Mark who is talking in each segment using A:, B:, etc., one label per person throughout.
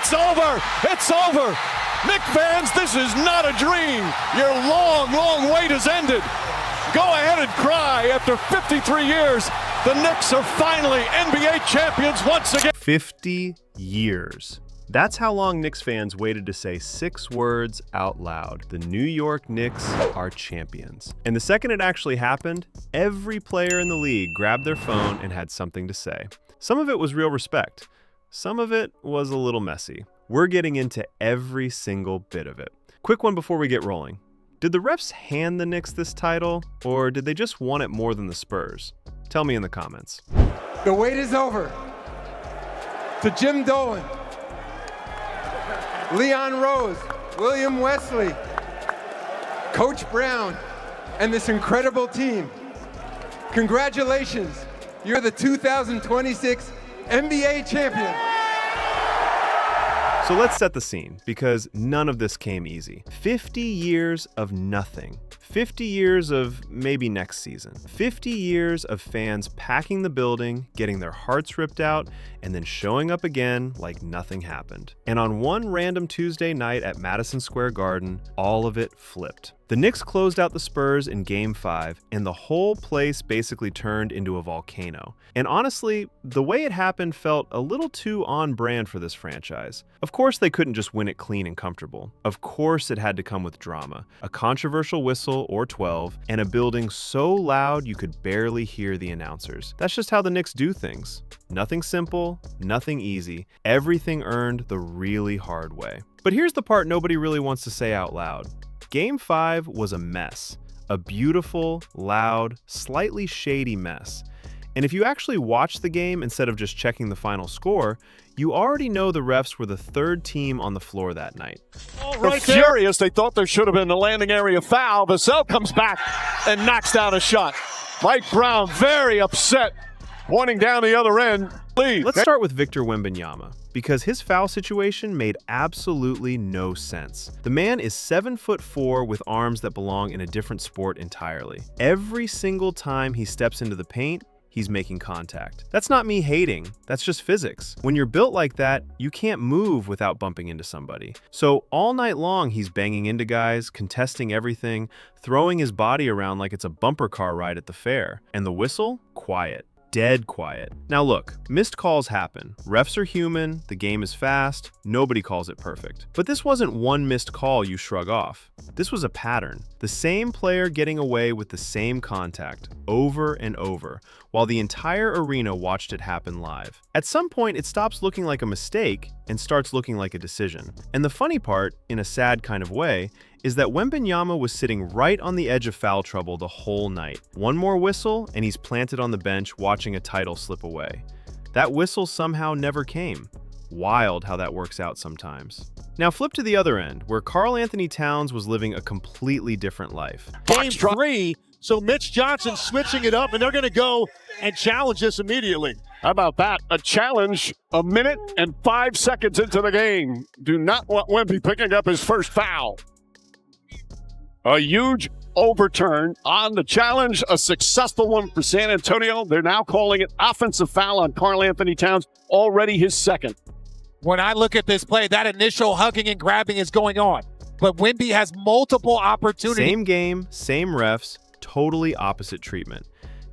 A: It's over. It's over. Knicks fans, this is not a dream. Your long, long wait has ended. Go ahead and cry. After 53 years, the Knicks are finally NBA champions once again.
B: 50 years. That's how long Knicks fans waited to say 6 words out loud. The New York Knicks are champions. And the second it actually happened, every player in the league grabbed their phone and had something to say. Some of it was real respect. Some of it was a little messy. We're getting into every single bit of it. Quick one before we get rolling. Did the refs hand the Knicks this title, or did they just want it more than the Spurs? Tell me in the comments.
C: The wait is over. To Jim Dolan, Leon Rose, William Wesley, Coach Brown, and this incredible team. Congratulations, you're the 2026 NBA champion.
B: So let's set the scene, because none of this came easy. 50 years of nothing. 50 years of maybe next season. 50 years of fans packing the building, getting their hearts ripped out, and then showing up again like nothing happened. And on one random Tuesday night at Madison Square Garden, all of it flipped. The Knicks closed out the Spurs in Game 5, and the whole place basically turned into a volcano. And honestly, the way it happened felt a little too on brand for this franchise. Of course, they couldn't just win it clean and comfortable. Of course, it had to come with drama, a controversial whistle or 12, and a building so loud you could barely hear the announcers. That's just how the Knicks do things. Nothing simple, nothing easy, everything earned the really hard way. But here's the part nobody really wants to say out loud. Game 5 was a mess. A beautiful, loud, slightly shady mess. And if you actually watch the game instead of just checking the final score, you already know the refs were the third team on the floor that night.
A: They're furious. They thought there should have been a landing area foul. Vassell comes back and knocks down a shot. Mike Brown very upset, pointing down the other end.
B: Let's start with Victor Wembanyama, because his foul situation made absolutely no sense. The man is 7'4" with arms that belong in a different sport entirely. Every single time he steps into the paint, he's making contact. That's not me hating, that's just physics. When you're built like that, you can't move without bumping into somebody. So all night long, he's banging into guys, contesting everything, throwing his body around like it's a bumper car ride at the fair. And the whistle? Quiet. Dead quiet. Now look, missed calls happen. Refs are human, the game is fast, nobody calls it perfect. But this wasn't one missed call you shrug off. This was a pattern. The same player getting away with the same contact, over and over, while the entire arena watched it happen live. At some point, it stops looking like a mistake and starts looking like a decision. And the funny part, in a sad kind of way, is that Wembanyama was sitting right on the edge of foul trouble the whole night. One more whistle, and he's planted on the bench watching a title slip away. That whistle somehow never came. Wild how that works out sometimes. Now flip to the other end, where Karl Anthony Towns was living a completely different life.
D: Game 3, so Mitch Johnson switching it up, and they're going to go and challenge this immediately.
A: How about that? A challenge a minute and 5 seconds into the game. Do not want Wemby picking up his first foul. A huge overturn on the challenge, a successful one for San Antonio. They're now calling it offensive foul on Karl Anthony Towns, already his second.
D: When I look at this play, that initial hugging and grabbing is going on. But Wemby has multiple opportunities.
B: Same game, same refs, totally opposite treatment.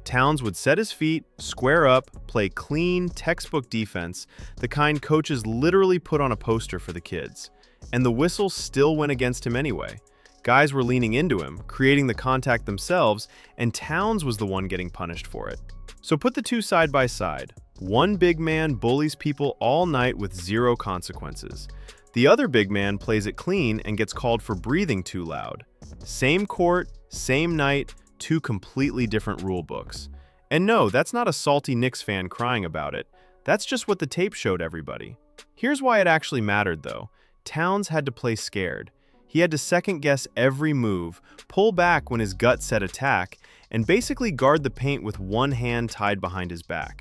B: Towns would set his feet, square up, play clean, textbook defense, the kind coaches literally put on a poster for the kids. And the whistle still went against him anyway. Guys were leaning into him, creating the contact themselves, and Towns was the one getting punished for it. So put the two side by side. One big man bullies people all night with zero consequences. The other big man plays it clean and gets called for breathing too loud. Same court, same night, two completely different rule books. And no, that's not a salty Knicks fan crying about it. That's just what the tape showed everybody. Here's why it actually mattered though. Towns had to play scared. He had to second-guess every move, pull back when his gut said attack, and basically guard the paint with one hand tied behind his back.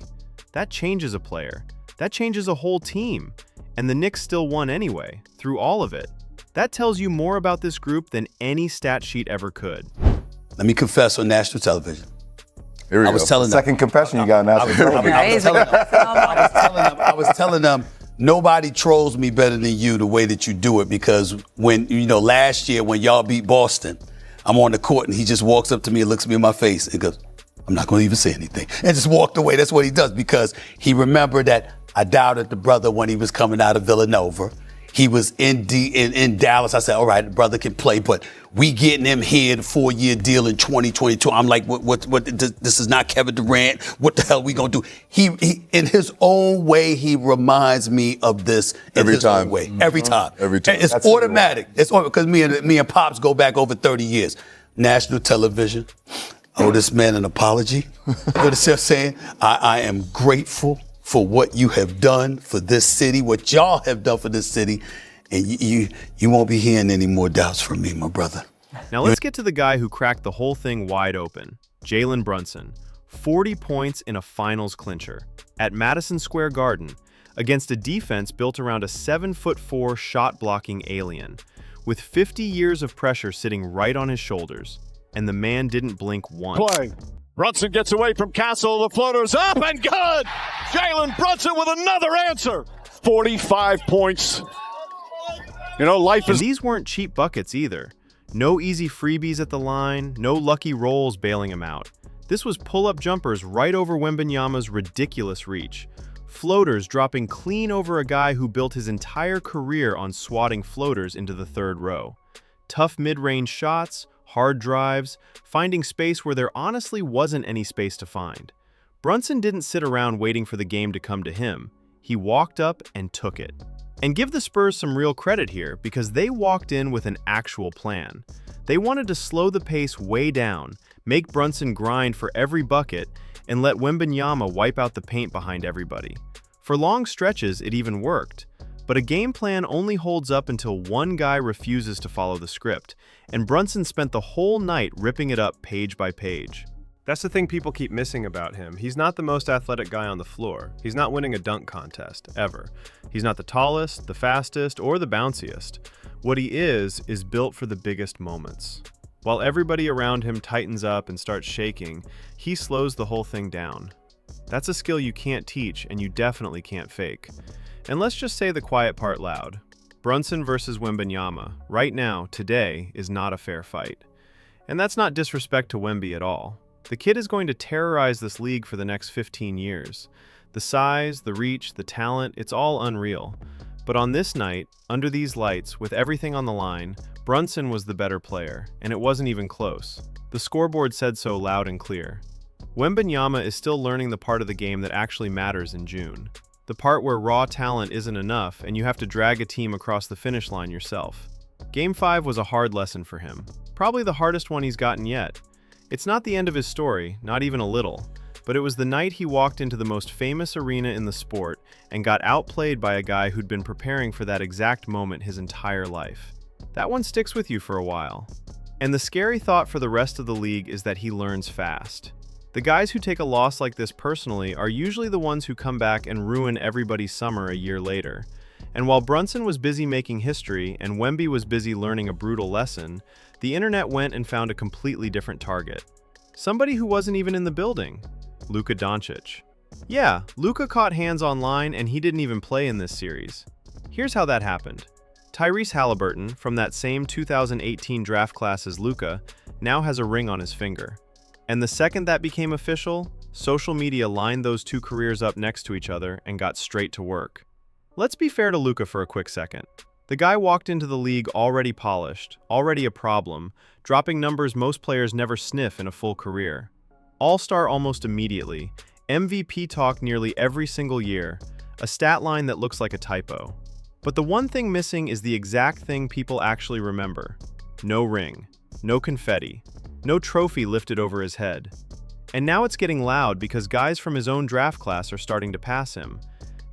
B: That changes a player. That changes a whole team. And the Knicks still won anyway, through all of it. That tells you more about this group than any stat sheet ever could.
E: Let me confess on national television.
F: Here we go.
E: Telling them.
F: Second confession you got on national television.
E: I was telling them, nobody trolls me better than you the way that you do it, because when, last year when y'all beat Boston, I'm on the court and he just walks up to me and looks me in my face and goes, I'm not going to even say anything, and just walked away. That's what he does, because he remembered that I doubted the brother when he was coming out of Villanova. He was in Dallas. I said, all right, the brother can play, but we getting him here, the 4-year deal in 2022. I'm like, what, this is not Kevin Durant. What the hell we going to do? He, in his own way, he reminds me of this
F: every time.
E: Every time. It's
F: That's
E: automatic. It's because me and Pops go back over 30 years. National television. I owe this man an apology. You know what I'm saying? I am grateful for what you have done for this city, what y'all have done for this city, and you won't be hearing any more doubts from me, my brother.
B: Now let's get to the guy who cracked the whole thing wide open, Jalen Brunson. 40 points in a finals clincher at Madison Square Garden against a defense built around a 7'4" shot-blocking alien, with 50 years of pressure sitting right on his shoulders, and the man didn't blink once.
A: Play. Brunson gets away from Castle. The floater's up and good. Jalen Brunson with another answer. 45 points. Life
B: And
A: is...
B: these weren't cheap buckets either. No easy freebies at the line, no lucky rolls bailing him out. This was pull-up jumpers right over Wembanyama's ridiculous reach. Floaters dropping clean over a guy who built his entire career on swatting floaters into the third row. Tough mid-range shots, hard drives, finding space where there honestly wasn't any space to find. Brunson didn't sit around waiting for the game to come to him. He walked up and took it. And give the Spurs some real credit here, because they walked in with an actual plan. They wanted to slow the pace way down, make Brunson grind for every bucket, and let Wembanyama wipe out the paint behind everybody. For long stretches, it even worked. But a game plan only holds up until one guy refuses to follow the script, and Brunson spent the whole night ripping it up page by page.
G: That's the thing people keep missing about him. He's not the most athletic guy on the floor. He's not winning a dunk contest, ever. He's not the tallest, the fastest, or the bounciest. What he is built for the biggest moments. While everybody around him tightens up and starts shaking, he slows the whole thing down. That's a skill you can't teach, and you definitely can't fake. And let's just say the quiet part loud. Brunson versus Wembanyama, right now, today, is not a fair fight. And that's not disrespect to Wemby at all. The kid is going to terrorize this league for the next 15 years. The size, the reach, the talent, it's all unreal. But on this night, under these lights, with everything on the line, Brunson was the better player, and it wasn't even close. The scoreboard said so loud and clear. Wembanyama is still learning the part of the game that actually matters in June. The part where raw talent isn't enough and you have to drag a team across the finish line yourself. Game 5 was a hard lesson for him. Probably the hardest one he's gotten yet. It's not the end of his story, not even a little, but it was the night he walked into the most famous arena in the sport and got outplayed by a guy who'd been preparing for that exact moment his entire life. That one sticks with you for a while. And the scary thought for the rest of the league is that he learns fast. The guys who take a loss like this personally are usually the ones who come back and ruin everybody's summer a year later. And while Brunson was busy making history and Wemby was busy learning a brutal lesson, the internet went and found a completely different target. Somebody who wasn't even in the building. Luka Doncic. Yeah, Luka caught hands online and he didn't even play in this series. Here's how that happened. Tyrese Haliburton, from that same 2018 draft class as Luka, now has a ring on his finger. And the second that became official, social media lined those two careers up next to each other and got straight to work. Let's be fair to Luka for a quick second. The guy walked into the league already polished, already a problem, dropping numbers most players never sniff in a full career. All-star almost immediately, MVP talk nearly every single year, a stat line that looks like a typo. But the one thing missing is the exact thing people actually remember. No ring, no confetti, no trophy lifted over his head. And now it's getting loud because guys from his own draft class are starting to pass him.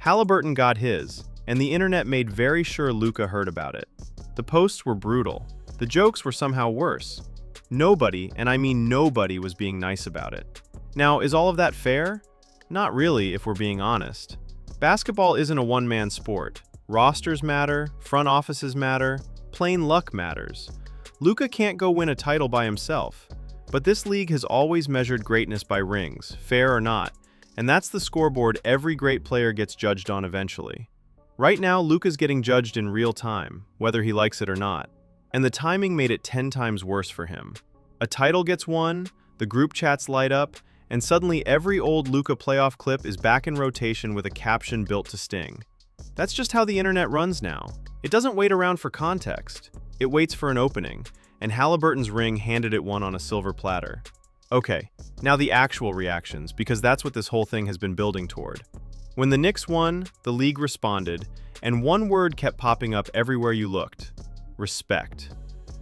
G: Haliburton got his, and the internet made very sure Luka heard about it. The posts were brutal. The jokes were somehow worse. Nobody, and I mean nobody, was being nice about it. Now, is all of that fair? Not really, if we're being honest. Basketball isn't a one-man sport. Rosters matter, front offices matter, plain luck matters. Luka can't go win a title by himself. But this league has always measured greatness by rings, fair or not, and that's the scoreboard every great player gets judged on eventually.
B: Right now, Luka's getting judged in real time, whether he likes it or not. And the timing made it 10 times worse for him. A title gets won, the group chats light up, and suddenly every old Luka playoff clip is back in rotation with a caption built to sting. That's just how the internet runs now. It doesn't wait around for context. It waits for an opening, and Haliburton's ring handed it one on a silver platter. Okay, now the actual reactions, because that's what this whole thing has been building toward. When the Knicks won, the league responded, and one word kept popping up everywhere you looked: respect.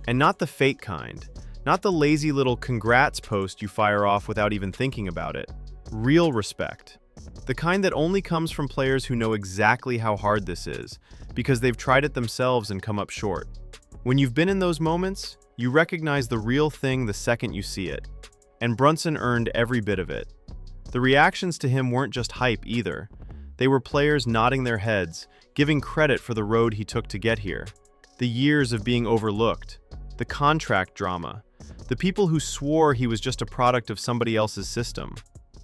B: And not the fake kind, not the lazy little congrats post you fire off without even thinking about it. Real respect. The kind that only comes from players who know exactly how hard this is, because they've tried it themselves and come up short. When you've been in those moments, you recognize the real thing the second you see it. And Brunson earned every bit of it. The reactions to him weren't just hype either. They were players nodding their heads, giving credit for the road he took to get here. The years of being overlooked, the contract drama, the people who swore he was just a product of somebody else's system.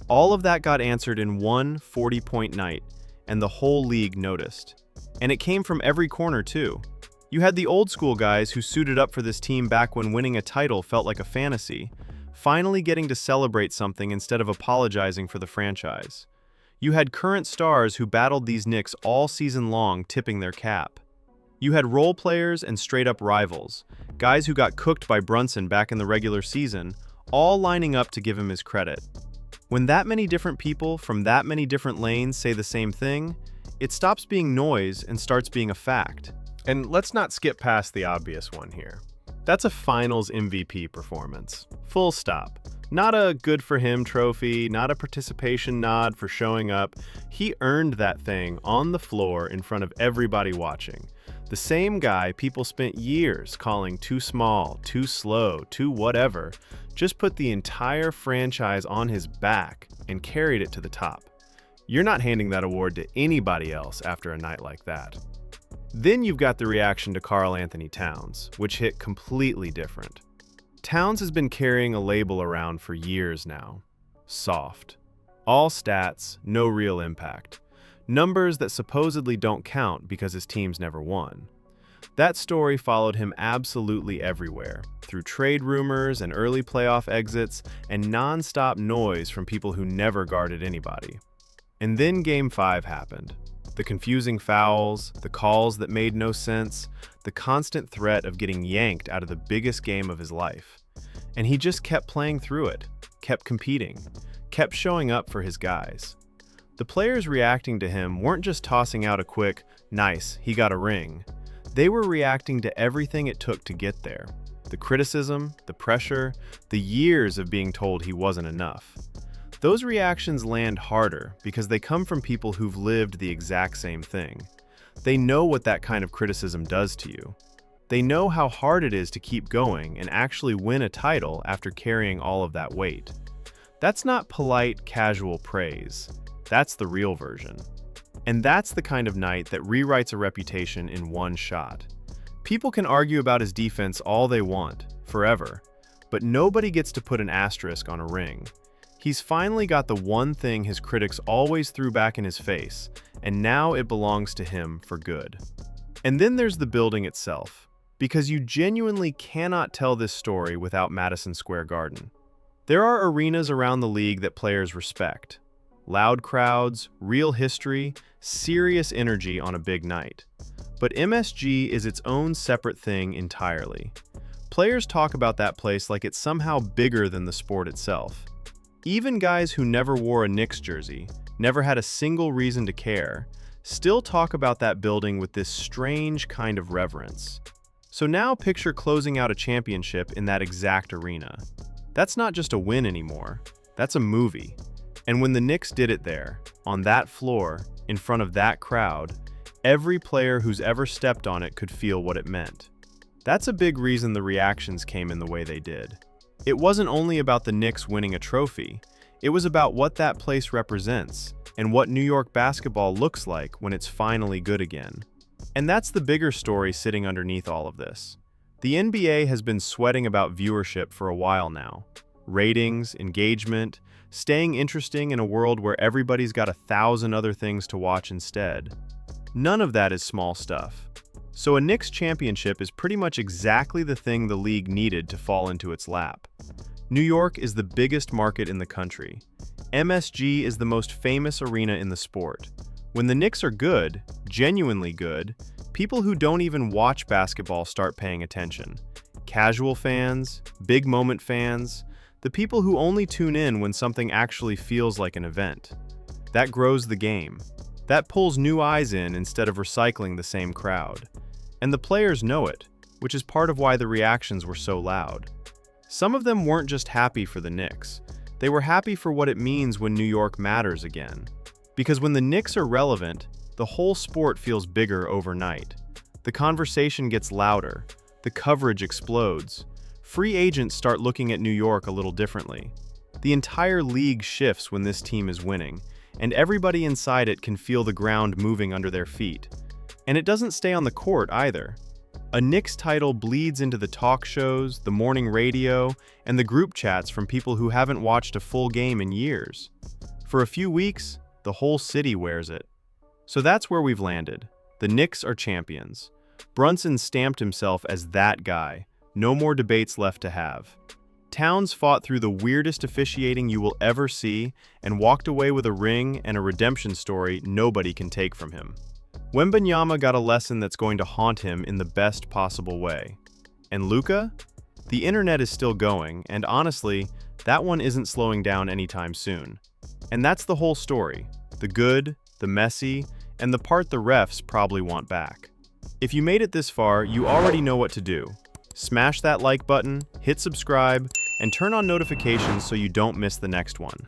B: All of that got answered in one 40-point night, and the whole league noticed. And it came from every corner too. You had the old school guys who suited up for this team back when winning a title felt like a fantasy, finally getting to celebrate something instead of apologizing for the franchise. You had current stars who battled these Knicks all season long, tipping their cap. You had role players and straight-up rivals, guys who got cooked by Brunson back in the regular season, all lining up to give him his credit. When that many different people from that many different lanes say the same thing, it stops being noise and starts being a fact.
G: And let's not skip past the obvious one here. That's a Finals MVP performance. Full stop. Not a good for him trophy, not a participation nod for showing up. He earned that thing on the floor in front of everybody watching. The same guy people spent years calling too small, too slow, too whatever, just put the entire franchise on his back and carried it to the top. You're not handing that award to anybody else after a night like that. Then you've got the reaction to Karl Anthony Towns, which hit completely different. Towns has been carrying a label around for years now. Soft. All stats, no real impact. Numbers that supposedly don't count because his teams never won. That story followed him absolutely everywhere, through trade rumors and early playoff exits and non-stop noise from people who never guarded anybody. And then Game 5 happened. The confusing fouls, the calls that made no sense, the constant threat of getting yanked out of the biggest game of his life. And he just kept playing through it, kept competing, kept showing up for his guys. The players reacting to him weren't just tossing out a quick, "Nice, he got a ring." They were reacting to everything it took to get there. The criticism, the pressure, the years of being told he wasn't enough. Those reactions land harder because they come from people who've lived the exact same thing. They know what that kind of criticism does to you. They know how hard it is to keep going and actually win a title after carrying all of that weight. That's not polite, casual praise. That's the real version. And that's the kind of night that rewrites a reputation in one shot. People can argue about his defense all they want, forever, but nobody gets to put an asterisk on a ring. He's finally got the one thing his critics always threw back in his face, and now it belongs to him for good. And then there's the building itself, because you genuinely cannot tell this story without Madison Square Garden. There are arenas around the league that players respect. Loud crowds, real history, serious energy on a big night. But MSG is its own separate thing entirely. Players talk about that place like it's somehow bigger than the sport itself. Even guys who never wore a Knicks jersey, never had a single reason to care, still talk about that building with this strange kind of reverence. So now picture closing out a championship in that exact arena. That's not just a win anymore, that's a movie. And when the Knicks did it there, on that floor, in front of that crowd, every player who's ever stepped on it could feel what it meant. That's a big reason the reactions came in the way they did. It wasn't only about the Knicks winning a trophy, it was about what that place represents and what New York basketball looks like when it's finally good again. And that's the bigger story sitting underneath all of this. The NBA has been sweating about viewership for a while now. Ratings, engagement, staying interesting in a world where everybody's got 1,000 other things to watch instead.
B: None of that is small stuff. So a Knicks championship is pretty much exactly the thing the league needed to fall into its lap. New York is the biggest market in the country. MSG is the most famous arena in the sport. When the Knicks are good, genuinely good, people who don't even watch basketball start paying attention. Casual fans, big moment fans, the people who only tune in when something actually feels like an event. That grows the game. That pulls new eyes in instead of recycling the same crowd. And the players know it, which is part of why the reactions were so loud. Some of them weren't just happy for the Knicks. They were happy for what it means when New York matters again. Because when the Knicks are relevant, the whole sport feels bigger overnight. The conversation gets louder. The coverage explodes. Free agents start looking at New York a little differently. The entire league shifts when this team is winning, and everybody inside it can feel the ground moving under their feet. And it doesn't stay on the court either. A Knicks title bleeds into the talk shows, the morning radio, and the group chats from people who haven't watched a full game in years. For a few weeks, the whole city wears it. So that's where we've landed. The Knicks are champions. Brunson stamped himself as that guy. No more debates left to have. Towns fought through the weirdest officiating you will ever see and walked away with a ring and a redemption story nobody can take from him. Wembanyama got a lesson that's going to haunt him in the best possible way. And Luka? The internet is still going, and honestly, that one isn't slowing down anytime soon. And that's the whole story. The good, the messy, and the part the refs probably want back. If you made it this far, you already know what to do. Smash that like button, hit subscribe, and turn on notifications so you don't miss the next one.